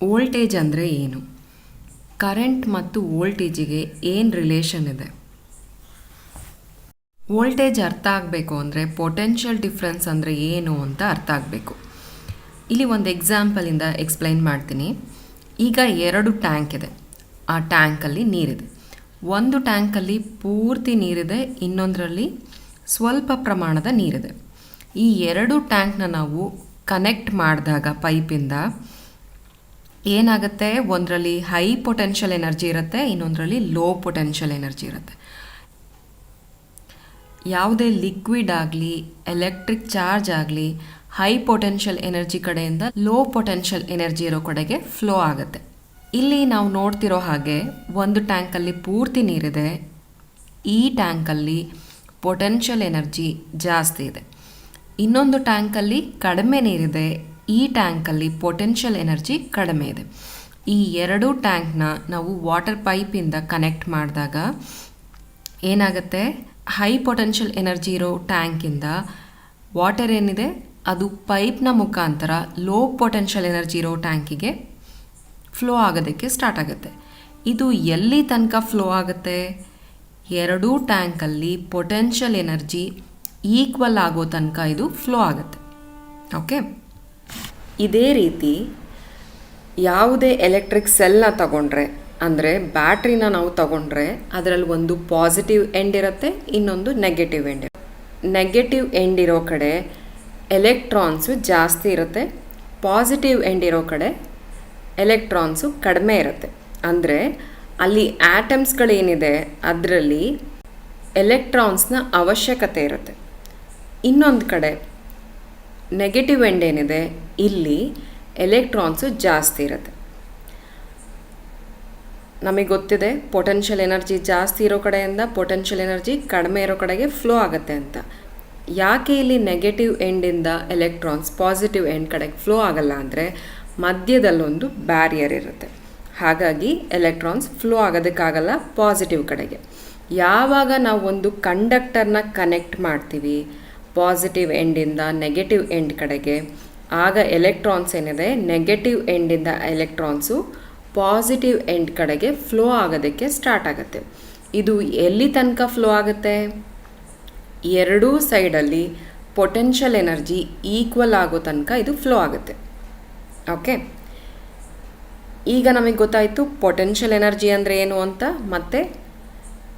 Voltage ಅಂದರೆ ಏನು? Current ಮತ್ತು ವೋಲ್ಟೇಜಿಗೆ ಏನು ರಿಲೇಷನ್ ಇದೆ? ವೋಲ್ಟೇಜ್ ಅರ್ಥ ಆಗಬೇಕು ಅಂದರೆ ಪೊಟೆನ್ಷಿಯಲ್ ಡಿಫ್ರೆನ್ಸ್ ಅಂದರೆ ಏನು ಅಂತ ಅರ್ಥ ಆಗಬೇಕು. ಇಲ್ಲಿ ಒಂದು ಎಕ್ಸಾಂಪಲಿಂದ ಎಕ್ಸ್ಪ್ಲೈನ್ ಮಾಡ್ತೀನಿ. ಈಗ 2 ಟ್ಯಾಂಕ್ ಇದೆ. ಆ ಟ್ಯಾಂಕಲ್ಲಿ ನೀರಿದೆ. ಒಂದು ಟ್ಯಾಂಕಲ್ಲಿ ಪೂರ್ತಿ ನೀರಿದೆ, ಇನ್ನೊಂದರಲ್ಲಿ ಸ್ವಲ್ಪ ಪ್ರಮಾಣದ ನೀರಿದೆ. ಈ 2 ಟ್ಯಾಂಕ್ನ ನಾವು ಕನೆಕ್ಟ್ ಮಾಡಿದಾಗ ಪೈಪಿಂದ ಏನಾಗುತ್ತೆ, ಒಂದರಲ್ಲಿ ಹೈ ಪೊಟೆನ್ಷಿಯಲ್ ಎನರ್ಜಿ ಇರುತ್ತೆ, ಇನ್ನೊಂದರಲ್ಲಿ ಲೋ ಪೊಟೆನ್ಷಿಯಲ್ ಎನರ್ಜಿ ಇರುತ್ತೆ. ಯಾವುದೇ ಲಿಕ್ವಿಡ್ ಆಗಲಿ ಎಲೆಕ್ಟ್ರಿಕ್ ಚಾರ್ಜ್ ಆಗಲಿ ಹೈ ಪೊಟೆನ್ಷಿಯಲ್ ಎನರ್ಜಿ ಕಡೆಯಿಂದ ಲೋ ಪೊಟೆನ್ಷಿಯಲ್ ಎನರ್ಜಿ ಇರೋ ಕಡೆಗೆ ಫ್ಲೋ ಆಗುತ್ತೆ. ಇಲ್ಲಿ ನಾವು ನೋಡ್ತಿರೋ ಹಾಗೆ ಒಂದು ಟ್ಯಾಂಕಲ್ಲಿ ಪೂರ್ತಿ ನೀರಿದೆ, ಈ ಟ್ಯಾಂಕಲ್ಲಿ ಪೊಟೆನ್ಷಿಯಲ್ ಎನರ್ಜಿ ಜಾಸ್ತಿ ಇದೆ. ಇನ್ನೊಂದು ಟ್ಯಾಂಕಲ್ಲಿ ಕಡಿಮೆ ನೀರಿದೆ, ಈ ಟ್ಯಾಂಕಲ್ಲಿ ಪೊಟೆನ್ಷಿಯಲ್ ಎನರ್ಜಿ ಕಡಿಮೆ ಇದೆ. ಈ 2 ಟ್ಯಾಂಕ್ನ ನಾವು ವಾಟರ್ ಪೈಪಿಂದ ಕನೆಕ್ಟ್ ಮಾಡಿದಾಗ ಏನಾಗುತ್ತೆ, ಹೈ ಪೊಟೆನ್ಷಿಯಲ್ ಎನರ್ಜಿ ಇರೋ ಟ್ಯಾಂಕಿಂದ ವಾಟರ್ ಏನಿದೆ ಅದು ಪೈಪ್ನ ಮುಖಾಂತರ ಲೋ ಪೊಟೆನ್ಷಿಯಲ್ ಎನರ್ಜಿ ಇರೋ ಟ್ಯಾಂಕಿಗೆ ಫ್ಲೋ ಆಗೋದಕ್ಕೆ ಸ್ಟಾರ್ಟ್ ಆಗುತ್ತೆ. ಇದು ಎಲ್ಲಿ ತನಕ ಫ್ಲೋ ಆಗುತ್ತೆ? 2 ಟ್ಯಾಂಕಲ್ಲಿ ಪೊಟೆನ್ಷಿಯಲ್ ಎನರ್ಜಿ ಈಕ್ವಲ್ ಆಗೋ ತನಕ ಇದು ಫ್ಲೋ ಆಗುತ್ತೆ. ಓಕೆ, ಇದೇ ರೀತಿ ಯಾವುದೇ ಎಲೆಕ್ಟ್ರಿಕ್ ಸೆಲ್ನ ತಗೊಂಡ್ರೆ, ಅಂದರೆ ಬ್ಯಾಟ್ರಿನ ನಾವು ತಗೊಂಡ್ರೆ ಅದರಲ್ಲಿ ಒಂದು ಪಾಸಿಟಿವ್ ಎಂಡ್ ಇರುತ್ತೆ, ಇನ್ನೊಂದು ನೆಗೆಟಿವ್ ಎಂಡ್ ಇರುತ್ತೆ. ನೆಗೆಟಿವ್ ಎಂಡ್ ಇರೋ ಕಡೆ ಎಲೆಕ್ಟ್ರಾನ್ಸು ಜಾಸ್ತಿ ಇರುತ್ತೆ, ಪಾಸಿಟಿವ್ ಎಂಡ್ ಇರೋ ಕಡೆ ಎಲೆಕ್ಟ್ರಾನ್ಸು ಕಡಿಮೆ ಇರುತ್ತೆ. ಅಂದರೆ ಅಲ್ಲಿ ಆಟಮ್ಸ್ಗಳೇನಿದೆ ಅದರಲ್ಲಿ ಎಲೆಕ್ಟ್ರಾನ್ಸ್ನ ಅವಶ್ಯಕತೆ ಇರುತ್ತೆ. ಇನ್ನೊಂದು ಕಡೆ ನೆಗೆಟಿವ್ ಎಂಡ್ ಏನಿದೆ ಇಲ್ಲಿ ಎಲೆಕ್ಟ್ರಾನ್ಸು ಜಾಸ್ತಿ ಇರುತ್ತೆ. ನಮಗೆ ಗೊತ್ತಿದೆ ಪೊಟೆನ್ಷಿಯಲ್ ಎನರ್ಜಿ ಜಾಸ್ತಿ ಇರೋ ಕಡೆಯಿಂದ ಪೊಟೆನ್ಷಿಯಲ್ ಎನರ್ಜಿ ಕಡಿಮೆ ಇರೋ ಕಡೆಗೆ ಫ್ಲೋ ಆಗುತ್ತೆ ಅಂತ. ಯಾಕೆ ಇಲ್ಲಿ ನೆಗೆಟಿವ್ ಎಂಡಿಂದ ಎಲೆಕ್ಟ್ರಾನ್ಸ್ ಪಾಸಿಟಿವ್ ಎಂಡ್ ಕಡೆಗೆ ಫ್ಲೋ ಆಗಲ್ಲ ಅಂದರೆ ಮಧ್ಯದಲ್ಲೊಂದು ಬ್ಯಾರಿಯರ್ ಇರುತ್ತೆ. ಹಾಗಾಗಿ ಎಲೆಕ್ಟ್ರಾನ್ಸ್ ಫ್ಲೋ ಆಗೋದಕ್ಕಾಗಲ್ಲ ಪಾಸಿಟಿವ್ ಕಡೆಗೆ. ಯಾವಾಗ ನಾವು ಒಂದು ಕಂಡಕ್ಟರ್ನ ಕನೆಕ್ಟ್ ಮಾಡ್ತೀವಿ ಪಾಸಿಟಿವ್ ಎಂಡಿಂದ ನೆಗೆಟಿವ್ ಎಂಡ್ ಕಡೆಗೆ, ಆಗ ಎಲೆಕ್ಟ್ರಾನ್ಸ್ ಏನಿದೆ ನೆಗೆಟಿವ್ ಎಂಡಿಂದ ಎಲೆಕ್ಟ್ರಾನ್ಸು ಪಾಸಿಟಿವ್ ಎಂಡ್ ಕಡೆಗೆ ಫ್ಲೋ ಆಗೋದಕ್ಕೆ ಸ್ಟಾರ್ಟ್ ಆಗುತ್ತೆ. ಇದು ಎಲ್ಲಿ ತನಕ ಫ್ಲೋ ಆಗುತ್ತೆ? 2 ಸೈಡಲ್ಲಿ ಪೊಟೆನ್ಷಿಯಲ್ ಎನರ್ಜಿ ಈಕ್ವಲ್ ಆಗೋ ತನಕ ಇದು ಫ್ಲೋ ಆಗುತ್ತೆ. ಓಕೆ, ಈಗ ನಮಗೆ ಗೊತ್ತಾಯಿತು ಪೊಟೆನ್ಷಿಯಲ್ ಎನರ್ಜಿ ಅಂದರೆ ಏನು ಅಂತ, ಮತ್ತು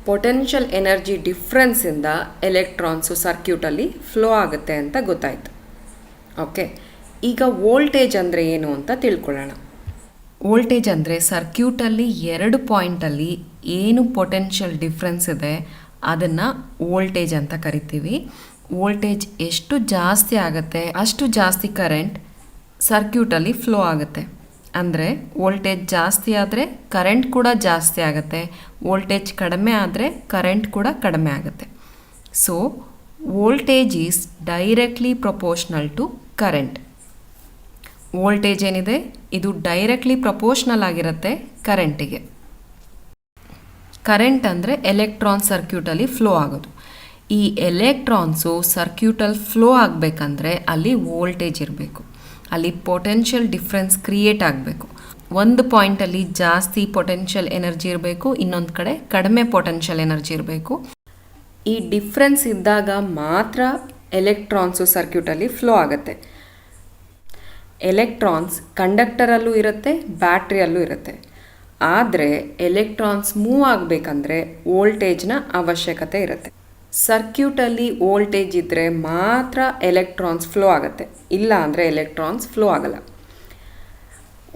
ಪೊಟೆನ್ಷಿಯಲ್ ಎನರ್ಜಿ ಡಿಫ್ರೆನ್ಸಿಂದ ಎಲೆಕ್ಟ್ರಾನ್ಸು ಸರ್ಕ್ಯೂಟಲ್ಲಿ ಫ್ಲೋ ಆಗುತ್ತೆ ಅಂತ ಗೊತ್ತಾಯಿತು. ಓಕೆ, ಈಗ ವೋಲ್ಟೇಜ್ ಅಂದರೆ ಏನು ಅಂತ ತಿಳ್ಕೊಳ್ಳೋಣ. ವೋಲ್ಟೇಜ್ ಅಂದರೆ ಸರ್ಕ್ಯೂಟಲ್ಲಿ 2 ಪಾಯಿಂಟಲ್ಲಿ ಏನು ಪೊಟೆನ್ಷಿಯಲ್ ಡಿಫ್ರೆನ್ಸ್ ಇದೆ ಅದನ್ನು ವೋಲ್ಟೇಜ್ ಅಂತ ಕರಿತೀವಿ. ವೋಲ್ಟೇಜ್ ಎಷ್ಟು ಜಾಸ್ತಿ ಆಗುತ್ತೆ ಅಷ್ಟು ಜಾಸ್ತಿ ಕರೆಂಟ್ ಸರ್ಕ್ಯೂಟಲ್ಲಿ ಫ್ಲೋ ಆಗುತ್ತೆ. ಅಂದರೆ ವೋಲ್ಟೇಜ್ ಜಾಸ್ತಿ ಆದರೆ ಕರೆಂಟ್ ಕೂಡ ಜಾಸ್ತಿ ಆಗುತ್ತೆ, ವೋಲ್ಟೇಜ್ ಕಡಿಮೆ ಆದರೆ ಕರೆಂಟ್ ಕೂಡ ಕಡಿಮೆ ಆಗುತ್ತೆ. So voltage is directly proportional to current. Voltage ಏನಿದೆ ಇದು ಡೈರೆಕ್ಟ್ಲಿ ಪ್ರಪೋರ್ಷನಲ್ ಆಗಿರುತ್ತೆ ಕರೆಂಟಿಗೆ. ಕರೆಂಟ್ ಅಂದರೆ ಎಲೆಕ್ಟ್ರಾನ್ ಸರ್ಕ್ಯೂಟಲ್ಲಿ ಫ್ಲೋ ಆಗೋದು. ಈ ಎಲೆಕ್ಟ್ರಾನ್ಸು ಸರ್ಕ್ಯೂಟಲ್ಲಿ ಫ್ಲೋ ಆಗಬೇಕಂದ್ರೆ ಅಲ್ಲಿ ವೋಲ್ಟೇಜ್ ಇರಬೇಕು, ಅಲ್ಲಿ ಪೊಟೆನ್ಷಿಯಲ್ ಡಿಫ್ರೆನ್ಸ್ ಕ್ರಿಯೇಟ್ ಆಗಬೇಕು. ಒಂದು ಪಾಯಿಂಟಲ್ಲಿ ಜಾಸ್ತಿ ಪೊಟೆನ್ಷಿಯಲ್ ಎನರ್ಜಿ ಇರಬೇಕು, ಇನ್ನೊಂದು ಕಡೆ ಕಡಿಮೆ ಪೊಟೆನ್ಷಿಯಲ್ ಎನರ್ಜಿ ಇರಬೇಕು. ಈ ಡಿಫ್ರೆನ್ಸ್ ಇದ್ದಾಗ ಮಾತ್ರ ಎಲೆಕ್ಟ್ರಾನ್ಸು ಸರ್ಕ್ಯೂಟಲ್ಲಿ ಫ್ಲೋ ಆಗುತ್ತೆ. ಎಲೆಕ್ಟ್ರಾನ್ಸ್ ಕಂಡಕ್ಟರಲ್ಲೂ ಇರುತ್ತೆ, ಬ್ಯಾಟ್ರಿಯಲ್ಲೂ ಇರುತ್ತೆ. ಆದರೆ ಎಲೆಕ್ಟ್ರಾನ್ಸ್ ಮೂವ್ ಆಗಬೇಕಂದ್ರೆ ವೋಲ್ಟೇಜ್ನ ಅವಶ್ಯಕತೆ ಇರುತ್ತೆ. ಸರ್ಕ್ಯೂಟಲ್ಲಿ ವೋಲ್ಟೇಜ್ ಇದ್ದರೆ ಮಾತ್ರ ಎಲೆಕ್ಟ್ರಾನ್ಸ್ ಫ್ಲೋ ಆಗುತ್ತೆ, ಇಲ್ಲ ಅಂದರೆ ಎಲೆಕ್ಟ್ರಾನ್ಸ್ ಫ್ಲೋ ಆಗಲ್ಲ.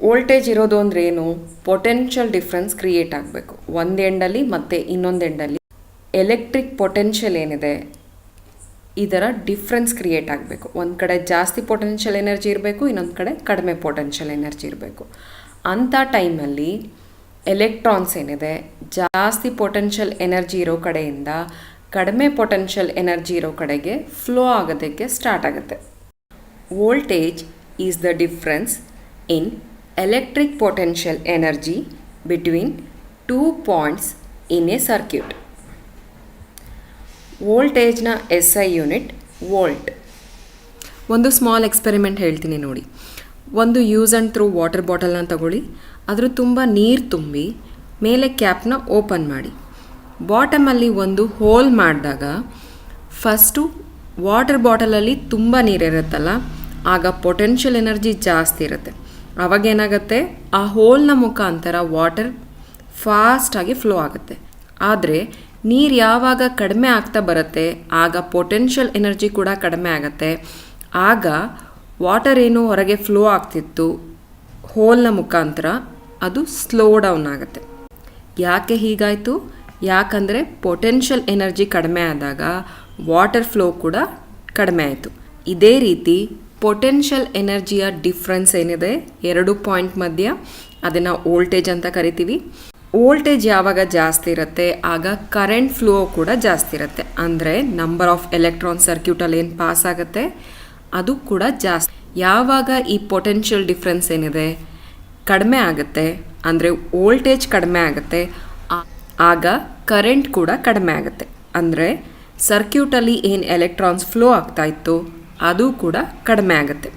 ವೋಲ್ಟೇಜ್ ಇರೋದು ಅಂದರೆ ಏನು? ಪೊಟೆನ್ಷಿಯಲ್ ಡಿಫ್ರೆನ್ಸ್ ಕ್ರಿಯೇಟ್ ಆಗಬೇಕು ಒಂದು ಎಂಡಲ್ಲಿ ಮತ್ತು ಇನ್ನೊಂದು ಎಂಡಲ್ಲಿ. ಎಲೆಕ್ಟ್ರಿಕ್ ಪೊಟೆನ್ಷಿಯಲ್ ಏನಿದೆ ಇದರ ಡಿಫ್ರೆನ್ಸ್ ಕ್ರಿಯೇಟ್ ಆಗಬೇಕು. ಒಂದು ಕಡೆ ಜಾಸ್ತಿ ಪೊಟೆನ್ಷಿಯಲ್ ಎನರ್ಜಿ ಇರಬೇಕು, ಇನ್ನೊಂದು ಕಡೆ ಕಡಿಮೆ ಪೊಟೆನ್ಷಿಯಲ್ ಎನರ್ಜಿ ಇರಬೇಕು. ಅಂಥ ಟೈಮಲ್ಲಿ ಎಲೆಕ್ಟ್ರಾನ್ಸ್ ಏನಿದೆ ಜಾಸ್ತಿ ಪೊಟೆನ್ಷಿಯಲ್ ಎನರ್ಜಿ ಇರೋ ಕಡೆಯಿಂದ ಕಡಿಮೆ ಪೊಟೆನ್ಷಿಯಲ್ ಎನರ್ಜಿ ಇರೋ ಕಡೆಗೆ ಫ್ಲೋ ಆಗೋದಕ್ಕೆ ಸ್ಟಾರ್ಟ್ ಆಗುತ್ತೆ. Voltage is the difference in electric potential energy between 2 points in a circuit. ವೋಲ್ಟೇಜ್ನ SI ಯೂನಿಟ್ ವೋಲ್ಟ್. ಒಂದು ಸ್ಮಾಲ್ ಎಕ್ಸ್ಪೆರಿಮೆಂಟ್ ಹೇಳ್ತೀನಿ ನೋಡಿ. ಒಂದು ಯೂಸ್ ಆ್ಯಂಡ್ ಥ್ರೂ ವಾಟರ್ ಬಾಟಲ್ನ ತಗೊಳ್ಳಿ, ಅದ್ರ ತುಂಬ ನೀರು ತುಂಬಿ ಮೇಲೆ ಕ್ಯಾಪ್ನ ಓಪನ್ ಮಾಡಿ. ಬಾಟಮಲ್ಲಿ ಒಂದು ಹೋಲ್ ಮಾಡಿದಾಗ ಫಸ್ಟು ವಾಟರ್ ಬಾಟಲಲ್ಲಿ ತುಂಬ ನೀರಿರುತ್ತಲ್ಲ, ಆಗ ಪೊಟೆನ್ಷಿಯಲ್ ಎನರ್ಜಿ ಜಾಸ್ತಿ ಇರುತ್ತೆ. ಅವಾಗೇನಾಗುತ್ತೆ, ಆ ಹೋಲ್ನ ಮುಖಾಂತರ ವಾಟರ್ ಫಾಸ್ಟಾಗಿ ಫ್ಲೋ ಆಗುತ್ತೆ. ಆದರೆ ನೀರು ಯಾವಾಗ ಕಡಿಮೆ ಆಗ್ತಾ ಬರುತ್ತೆ ಆಗ ಪೊಟೆನ್ಷಿಯಲ್ ಎನರ್ಜಿ ಕೂಡ ಕಡಿಮೆ ಆಗುತ್ತೆ. ಆಗ ವಾಟರ್ ಏನು ಹೊರಗೆ ಫ್ಲೋ ಆಗ್ತಿತ್ತು ಹೋಲ್ನ ಮುಖಾಂತರ, ಅದು ಸ್ಲೋ ಡೌನ್ ಆಗುತ್ತೆ. ಯಾಕೆ ಹೀಗಾಯಿತು? ಯಾಕಂದರೆ ಪೊಟೆನ್ಷಿಯಲ್ ಎನರ್ಜಿ ಕಡಿಮೆ ಆದಾಗ ವಾಟರ್ ಫ್ಲೋ ಕೂಡ ಕಡಿಮೆ ಆಯಿತು. ಇದೇ ರೀತಿ ಪೊಟೆನ್ಷಿಯಲ್ ಎನರ್ಜಿಯ ಡಿಫ್ರೆನ್ಸ್ ಏನಿದೆ ಎರಡು ಪಾಯಿಂಟ್ ಮಧ್ಯ, ಅದನ್ನು ವೋಲ್ಟೇಜ್ ಅಂತ ಕರಿತೀವಿ. ವೋಲ್ಟೇಜ್ ಯಾವಾಗ ಜಾಸ್ತಿ ಇರುತ್ತೆ ಆಗ ಕರೆಂಟ್ ಫ್ಲೋ ಕೂಡ ಜಾಸ್ತಿ ಇರುತ್ತೆ. ಅಂದರೆ ನಂಬರ್ ಆಫ್ ಎಲೆಕ್ಟ್ರಾನ್ ಸರ್ಕ್ಯೂಟಲ್ಲಿ ಏನು ಪಾಸ್ ಆಗುತ್ತೆ ಅದು ಕೂಡ ಜಾಸ್ತಿ. ಯಾವಾಗ ಈ ಪೊಟೆನ್ಷಿಯಲ್ ಡಿಫ್ರೆನ್ಸ್ ಏನಿದೆ ಕಡಿಮೆ ಆಗುತ್ತೆ, ಅಂದರೆ ವೋಲ್ಟೇಜ್ ಕಡಿಮೆ ಆಗುತ್ತೆ, ಆಗ ಕರೆಂಟ್ ಕೂಡ ಕಡಿಮೆ ಆಗುತ್ತೆ. ಅಂದರೆ ಸರ್ಕ್ಯೂಟಲ್ಲಿ ಏನು ಎಲೆಕ್ಟ್ರಾನ್ಸ್ ಫ್ಲೋ ಆಗ್ತಾ ಇತ್ತು ಅದು ಕೂಡ ಕಡಿಮೆ ಆಗುತ್ತೆ.